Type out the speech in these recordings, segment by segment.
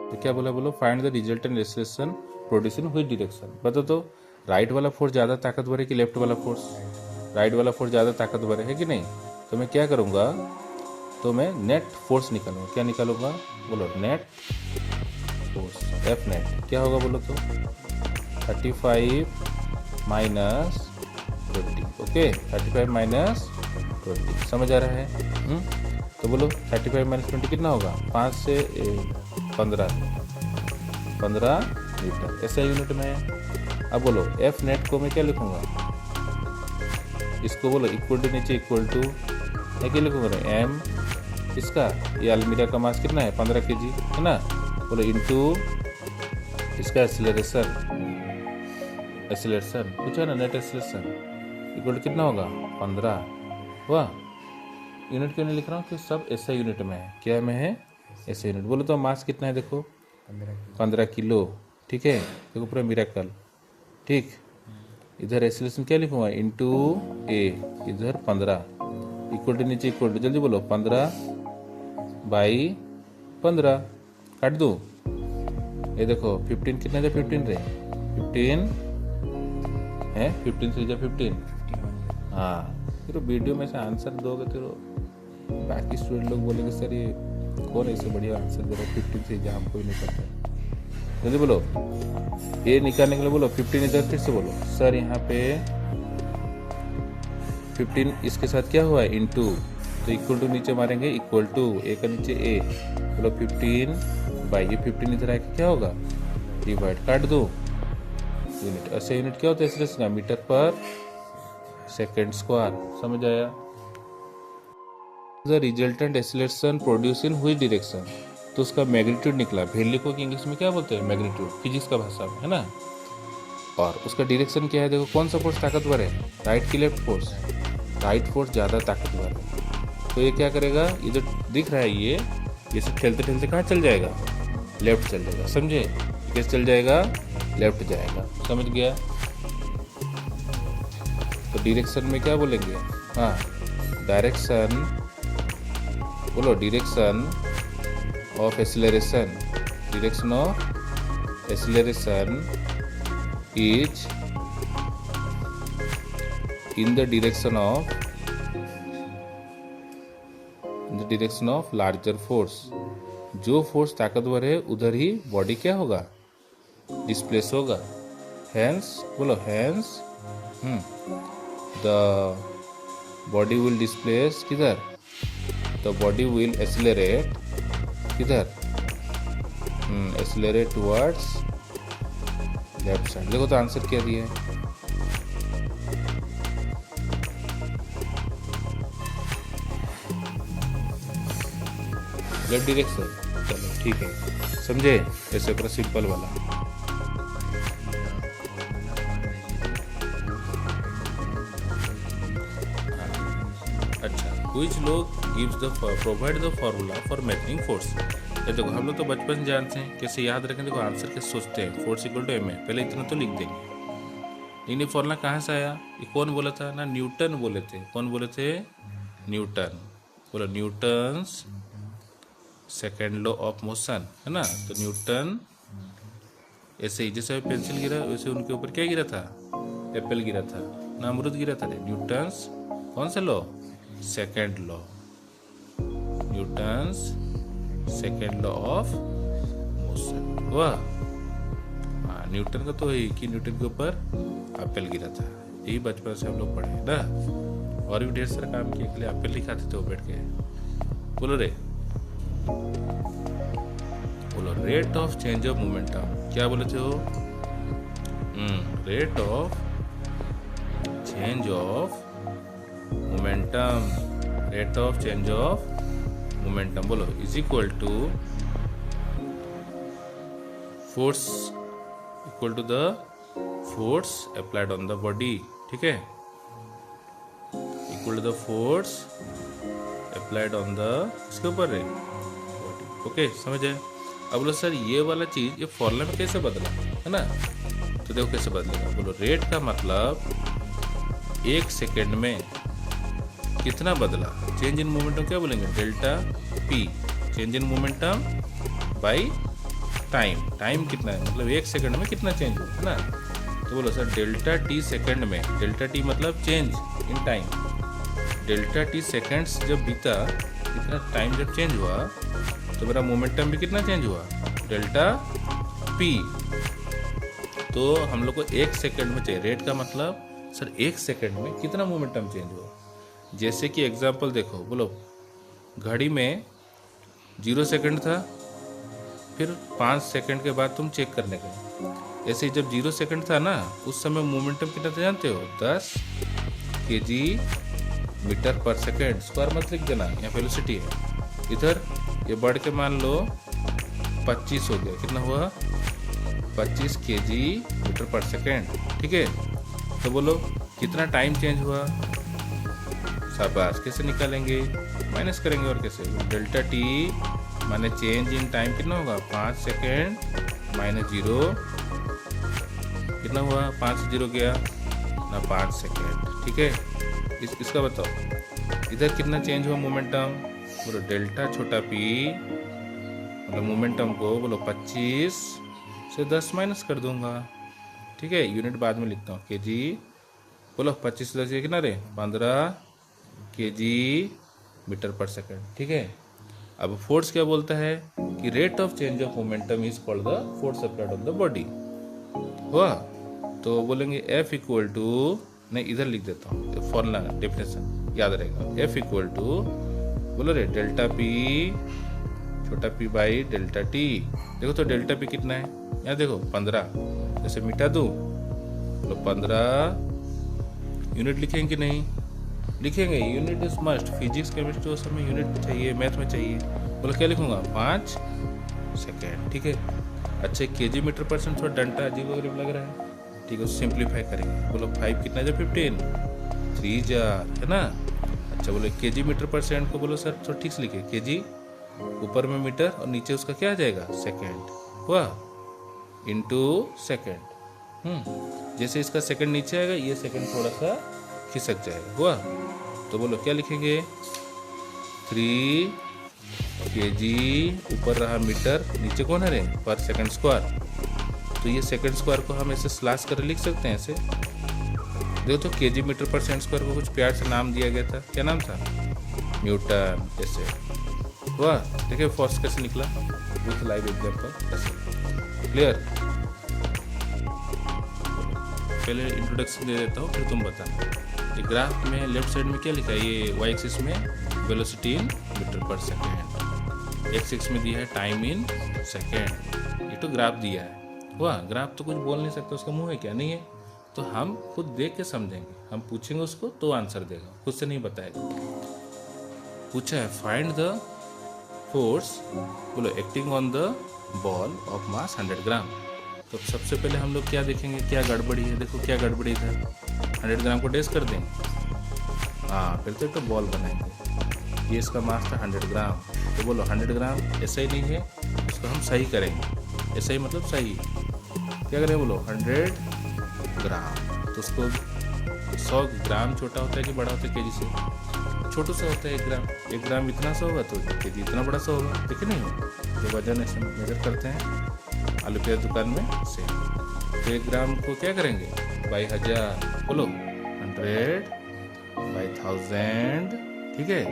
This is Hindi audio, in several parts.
तो क्या बोला, बोलो find the resultant acceleration produce in which direction. बता तो राइट वाला फोर्स ज़्यादा ताकतवर है कि लेफ्ट वाला फोर्स? राइट वाला फोर्स ज़्यादा ताकतवर है कि नहीं? तो मैं क्या करूँगा, तो मैं नेट फोर्स निकालूंगा। क्या निकालूंगा, बोलो नेट फोर्स, एफ नेट क्या होगा बोलो तो 35 माइनस 20। ओके 35 माइनस 20 समझ आ रहा है? तो बोलो 35 माइनस 20 कितना होगा, 5 से 15 न्यूटन, ऐसा यूनिट में है। अब बोलो एफ नेट को मैं क्या लिखूंगा, इसको बोलो इक्वल टू नीचे इक्वल टू क्या लिखूंगा, एम इसका, ये अलमीरा का मास कितना है 15 kg है ना, बोलो इनटू इसका एक्सीलरेशन कुछ है ना, नेट एक्सीलरेशन इक्वल टू कितना होगा 15। वाह, यूनिट क्यों नहीं लिख रहा हूँ कि सब ऐसा यूनिट में है, क्या में है ऐसा यूनिट। बोलो तो मास कितना है, देखो 15 किलो, ठीक है, देखो पूरा मिरेकल, ठीक। इधर एक्सीलरेशन क्या लिखूंगा, इनटू ए, इधर 15 इक्वल टू नीचे इक्वल टू, जल्दी बोलो 15/15 काट दूँ। ये देखो 15 कितने थे, 15 रे 15 है, 15 से जा 15। हाँ, फिर वीडियो में से आंसर दोगे तो बाकी स्टूडेंट लोग बोलेंगे सर ये कौन ऐसे बढ़िया आंसर दे रहा है, 15 से जा हमको भी नहीं पता। जल्दी बोलो, ये निकालने के लिए बोलो 15 इधर, फिर से बोलो सर यहाँ पे 15 इसके साथ क्या हुआ है इनटू, तो इक्वल टू नीचे मारेंगे इक्वल टू, ए का नीचे ए, बोलो 15 ये 15 इधर आके क्या होगा डिवाइड, काट दो यूनिट। ऐसे यूनिट क्या होता है एक्सीलरेशन का, मीटर पर सेकेंड स्क्वायर, समझ आया। The resultant acceleration produce in which direction, तो उसका मैग्नीट्यूड निकला, वैल्यू को इंग्लिश में क्या बोलते हैं मैग्नीट्यूड, फिजिक्स का भाषा में है ना। और उसका डायरेक्शन क्या है, देखो कौन सा फोर्स ताकतवर है, राइट की लेफ्ट फोर्स, राइट फोर्स ज़्यादा ताकतवर है। तो ये क्या करेगा, ये जो दिख रहा है ये सब ठेलते ठेलते कहाँ चल जाएगा, लेफ्ट चल जाएगा, समझे, कैसे चल जाएगा, लेफ्ट जाएगा, समझ गया। तो डायरेक्शन में क्या बोलेंगे, हाँ डायरेक्शन, बोलो direction of acceleration, direction of acceleration is in the direction of larger force. जो फोर्स ताकतवर है उधर ही बॉडी क्या होगा, डिस्प्लेस होगा। हैंस बोलो hence the body will displace किधर, द बॉडी विल एक्सीलरेट किधर, एक्सीलरेट टुवर्ड्स लेफ्ट साइड। देखो तो आंसर क्या दिया है, लेफ्ट डायरेक्शन। चलो ठीक है, समझे, ऐसे पूरा सिंपल वाला। अच्छा, which लोग gives the provide the formula for measuring force। ये देखो हम लोग तो बचपन से जानते हैं कैसे याद रखें, देखो आंसर कैसे सोचते हैं, force equal to M A, पहले इतना तो लिख देंगे। लेकिन ये फॉर्मूला कहाँ से आया, ये कौन बोला था ना, न्यूटन बोले थे। कौन बोले थे, न्यूटन। बोलो Newton's second law of motion है ना। तो न्यूटन ऐसे ही जैसे पेंसिल गिरा वैसे उनके ऊपर क्या गिरा था, एप्पल गिरा था ना, अमरूद गिरा था। न्यूटन्स कौन सा law, second law, Newton's second law of motion. वाह, हाँ न्यूटन का तो है कि न्यूटन के ऊपर एप्पल गिरा था, यही बचपन से हम लोग पढ़े ना। और भी ढेर सारा काम किए के लिए एप्पल ही खाते थे वो बैठ के। बोलो रे, बोलो rate of change of momentum, क्या बोले थे वो, rate of change of momentum, rate of change of momentum बोलो is equal to force, equal to the force applied on the body, ठीक है, equal to the force applied on the, इसके ऊपर है बॉडी। ओके समझ आए। अब बोलो सर ये वाला चीज ये फॉर्मूला में कैसे बदला है ना, तो देखो कैसे बदलेगा। बोलो रेट का मतलब 1 सेकेंड में कितना बदला, चेंज इन मोमेंटम क्या बोलेंगे, delta P, change in momentum by time कितना है, मतलब 1 सेकंड में कितना चेंज हुआ, है ना। तो बोलो सर डेल्टा टी सेकंड में, डेल्टा टी मतलब change in time, delta T seconds जब बीता, इतना टाइम जब चेंज हुआ तो मेरा मोमेंटम भी कितना चेंज हुआ, डेल्टा पी। तो हम लोग को 1 सेकंड में चाहिए, रेट का मतलब सर 1 सेकंड में कितना मोमेंटम चेंज हुआ। जैसे कि एग्जांपल देखो, बोलो घड़ी में 0 सेकंड था, फिर 5 सेकंड के बाद तुम चेक करने गए। ऐसे ही जब 0 सेकंड था ना, उस समय मोमेंटम कितना था जानते हो, 10 kg मीटर पर सेकंड। स्क्वायर मत लिख देना, यहाँ वेलोसिटी है। इधर ये बढ़ के मान लो 25 हो गया, कितना हुआ 25 kg मीटर पर सेकंड, ठीक है। तो बोलो कितना टाइम चेंज हुआ, शाबाश। कैसे निकालेंगे, माइनस करेंगे, और कैसे, डेल्टा टी माने चेंज इन टाइम कितना होगा, 5 सेकेंड माइनस 0, कितना हुआ, 5 से 0 गया ना, 5 सेकेंड, ठीक है। इसका बताओ इधर कितना चेंज हुआ मोमेंटम, बोलो डेल्टा छोटा पी, मतलब मोमेंटम को बोलो 25 से 10 माइनस कर दूंगा, ठीक है। यूनिट बाद में लिखता हूँ, केजी, बोलो 25 से 10 ये कितना रे, 15 kg मीटर पर सेकंड, ठीक है। अब फोर्स क्या बोलता है कि rate of change of momentum is called the force applied on the body, हुआ। तो बोलेंगे F इक्वल टू, नहीं इधर लिख देता हूँ फॉर्मूला, डेफिनेशन याद रहेगा, F इक्वल टू बोलो रे डेल्टा पी छोटा p बाई डेल्टा टी। देखो तो डेल्टा पी कितना है, यहाँ देखो 15, जैसे मिटा दूँ, बोलो 15 यूनिट लिखेंगे कि नहीं, लिखेंगे, unit is must. Physics chemistry उस समय यूनिट चाहिए, मैथ में चाहिए। बोलो क्या लिखूंगा, 5 सेकेंड, ठीक है। अच्छा केजी मीटर परसेंट थोड़ा डंटा अजीब वगैरह लग रहा है, ठीक है, सिंप्लीफाई करेंगे। बोलो 5 कितना है, 15 3 जार, है ना। अच्छा बोलो केजी मीटर परसेंट को बोलो सर थोड़ा ठीक से लिखे, केजी ऊपर में मीटर और नीचे उसका क्या आ जाएगा, सेकेंड, हुआ, इंटू सेकेंड। जैसे इसका सेकेंड नीचे आएगा, ये सेकेंड थोड़ा सा खिसक जाएगा, हुआ। तो बोलो क्या लिखेंगे, 3 kg ऊपर रहा मीटर, नीचे कौन है रे, पर सेकंड स्क्वायर। तो ये सेकंड स्क्वायर को हम ऐसे स्लैश कर लिख सकते हैं, ऐसे देखो तो केजी मीटर पर सेकंड स्क्वायर को कुछ प्यार से नाम दिया गया था, क्या नाम था, न्यूटन, ऐसे, हुआ। देखिए फोर्स कैसे निकला विथ लाइव एग्जांपल, ऐसे, क्लियर। पहले इंट्रोडक्शन दे देता हूँ, फिर तुम बताना। ये ग्राफ में लेफ्ट साइड में क्या लिखा है, ये वाई एक्सिस में वेलोसिटी इन मीटर पर सेकेंड, एक्स एक्सिस में दिया है टाइम इन सेकेंड। ये तो ग्राफ दिया है, हुआ। ग्राफ तो कुछ बोल नहीं सकता, उसका मुंह है क्या, नहीं है। तो हम खुद देख के समझेंगे, हम पूछेंगे उसको तो आंसर देगा, खुद से नहीं बताएगा। पूछा है फाइंड द फोर्स, बोलो acting on the ball of mass 100 ग्राम। तो सबसे पहले हम लोग क्या देखेंगे, क्या गड़बड़ी है, देखो क्या गड़बड़ी है। 100 ग्राम को डेस कर देंगे, हाँ, फिर तो बॉल बनाएंगे। ये इसका मास था 100 ग्राम, तो बोलो 100 ग्राम ऐसा ही नहीं है, उसको हम सही करेंगे। ऐसा ही मतलब सही, क्या करें, बोलो 100 ग्राम। तो उसको 100 ग्राम छोटा होता है कि बड़ा होता है केजी से, छोटा सा होता है 1 ग्राम इतना सा होगा तो केजी इतना बड़ा सा होगा, ठीक है नहीं हो। तो वजन ऐसे मेजर करते हैं आलू प्याज दुकान में से, तो 1 ग्राम को क्या करेंगे, बाई 1000, बोलो 100 बाई 1000, ठीक है।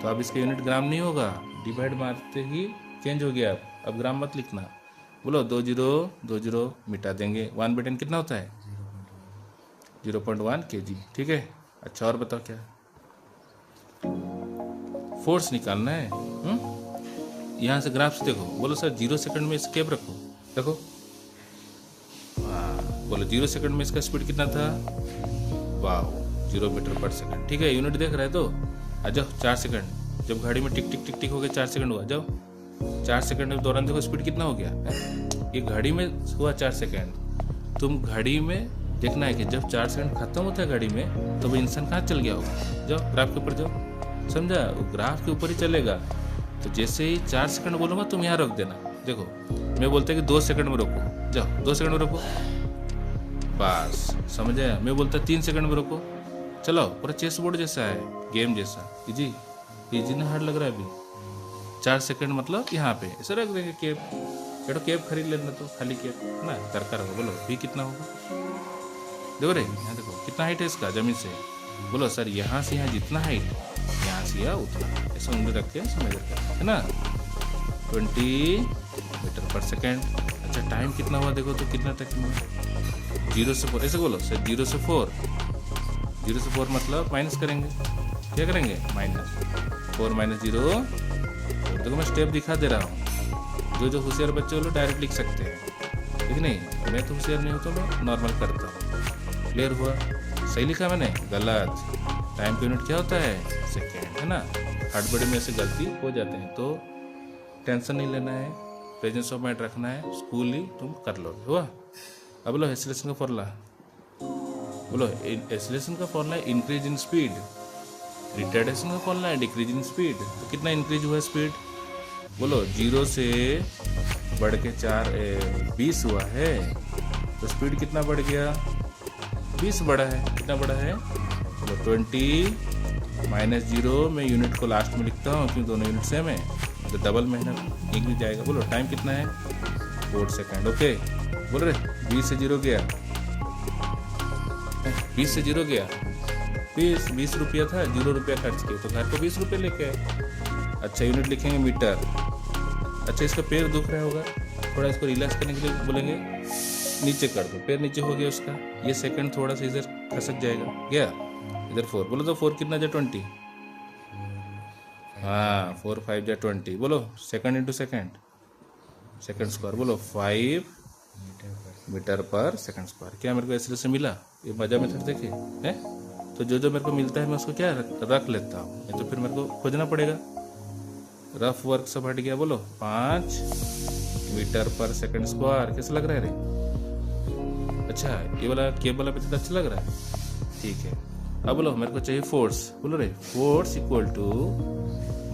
तो अब इसका यूनिट ग्राम नहीं होगा, डिवाइड मारते ही चेंज हो गया, अब ग्राम मत लिखना। बोलो 20 मिटा देंगे, 1/10 कितना होता है, 0.1 kg, ठीक है। अच्छा और बताओ क्या, फोर्स निकालना है। यहाँ से ग्राफ से देखो, बोलो सर 0 सेकंड में स्केप रखो, देखो, हाँ, बोलो 0 सेकंड में इसका स्पीड कितना था, वाह, 0 मीटर पर सेकंड, ठीक है। यूनिट देख रहे तो आ जाओ 4 सेकंड, जब घड़ी में टिक टिक टिक टिक हो गया 4 सेकंड हुआ, जाओ 4 सेकंड के दौरान देखो स्पीड कितना हो गया, ये घड़ी में हुआ 4 सेकंड। तुम घड़ी में देखना है कि जब 4 सेकंड खत्म होता है घड़ी में, तो वो इंसान कहाँ चल गया होगा, जाओ ग्राफ के ऊपर जाओ, समझा, वो ग्राफ के ऊपर ही चलेगा। तो जैसे ही 4 सेकंड बोलूँगा तुम यहाँ रोक देना, देखो मैं बोलता है कि 2 सेकंड में रोको, जाओ 2 सेकंड में रोको, बस समझ आया। मैं बोलता 3 सेकंड में रोको, चलो, पूरा चेस बोर्ड जैसा है, गेम जैसा, इजी ना हार्ड लग रहा है अभी। 4 सेकंड मतलब यहाँ पे ऐसे रख देंगे केप, बेटो कैब खरीद लेना तो खाली कैब ना दरकार होगा। बोलो भी कितना होगा, देखो रे यहाँ देखो कितना हाइट है इसका ज़मीन से। बोलो सर यहाँ से यहाँ जितना हाइट, यहाँ से यहाँ उतना, ऐसा उंगली रख के समझ रखा है ना, 20 मीटर पर सेकेंड। अच्छा टाइम कितना हुआ देखो तो कितना तक में 0 से 4, ऐसे बोलो सर 0 से 4, 0 से 4 मतलब माइनस करेंगे, क्या करेंगे -4 - 0। देखो मैं स्टेप दिखा दे रहा हूँ, जो होशियार बच्चे वो लोग डायरेक्ट लिख सकते हैं, ठीक नहीं, मैं तो होशियार नहीं हूँ तो मैं नॉर्मल करता हूँ। क्लियर हुआ, सही लिखा मैंने, गलत। टाइम का यूनिट क्या होता है, सेकेंड, है ना। हड़बड़ी में से गलती हो जाते हैं तो टेंशन नहीं लेना है, प्रेजेंस ऑफ माइंड रखना है, स्कूल ही तुम कर लो। हुआ। अब बोलो एक्सीलरेशन का फॉर्मूला, बोलो एक्सीलरेशन का फॉर्मूला है इंक्रीज इन स्पीड, रिटार्डेशन का फॉर्मूला है डिक्रीज इन स्पीड। तो कितना इंक्रीज हुआ स्पीड, बोलो 0 से बढ़ के 20 हुआ है, तो स्पीड कितना बढ़ गया, 20 बढ़ा है। कितना बढ़ा है, बोलो 20 - 0। मैं यूनिट को लास्ट में लिखता हूँ क्योंकि दोनों यूनिट सेम है, तो डबल मेहनत इंक्रीज जाएगा। बोलो टाइम कितना है, 4 सेकेंड। ओके बोल रहे 20 से 0 गया, 20 से 0 गया, 20 रुपया था, 0 रुपया खर्च किया तो घर को 20 रुपये लेके आए। अच्छा यूनिट लिखेंगे मीटर। अच्छा इसका पैर दुख रहा होगा, थोड़ा इसको रिलैक्स करने के लिए बोलेंगे नीचे कर दो, पैर नीचे हो गया उसका, ये सेकंड थोड़ा सा इधर खसक जाएगा, गया इधर 4। बोलो तो 4 कितना जा 20, हाँ 4 5 जा 20। बोलो second into second, second square. बोलो 5 मीटर पर सेकंड स्क्वायर। क्या मेरे को ऐसे से मिला, ये मजा मेथड देखे है। तो जो मेरे को मिलता है मैं उसको क्या रख लेता हूँ, नहीं तो फिर मेरे को खोजना पड़ेगा। रफ वर्क सब हट गया। बोलो 5 मीटर पर सेकंड स्क्वायर। कैसा लग रहा है रे, अच्छा ये वाला केबल वाला मेथड अच्छा लग रहा है, ठीक है। अब बोलो मेरे को चाहिए फोर्स। बोलो रे force equal to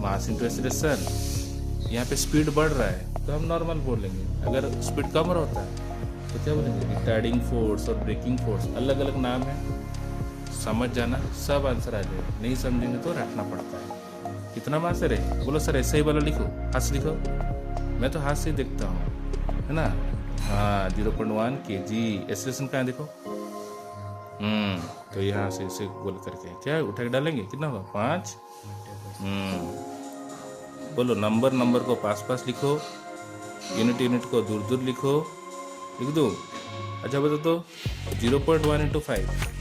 mass into acceleration. यहाँ पे स्पीड बढ़ रहा है तो हम नॉर्मल बोलेंगे, अगर स्पीड कम होता है तो क्या बोलेंगे, रिटार्डिंग फोर्स और ब्रेकिंग फोर्स, अलग अलग नाम है, समझ जाना सब आंसर आ जाएगा। नहीं समझेंगे तो रटना पड़ता है। कितना मास है रे, बोलो सर ऐसा ही वाला लिखो, हाथ से लिखो, मैं तो हाथ से ही देखता हूँ, है ना। हाँ 0.1 kg। एक्सीलरेशन कहाँ देखो, तो यहाँ से इसे गोल करके क्या उठा के डालेंगे, कितना होगा 5। बोलो नंबर को पास लिखो, यूनिट को दूर लिखो, लिख दो। अच्छा बता तो 0.1 × 5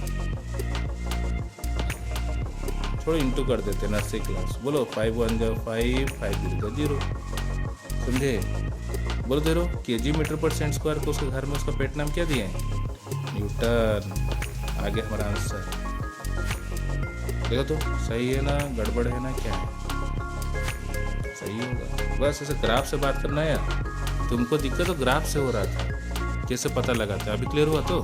थोड़ा इंटू कर देते नर्सरी क्लास। बोलो 5 1 जा 5, 5 0 जा 0, समझे। बोलो दे रो kg मीटर पर सेकंड स्क्वायर को उसके घर में उसका पेट नाम क्या दिए, न्यूटन। आगे हमारा आंसर देखो तो सही है ना, गड़बड़ है ना, क्या है, सही होगा। बस ऐसे ग्राफ से बात करना है यार, तुमको दिक्कत तो ग्राफ से हो रहा था, कैसे पता लगाता है, अभी क्लियर हुआ तो।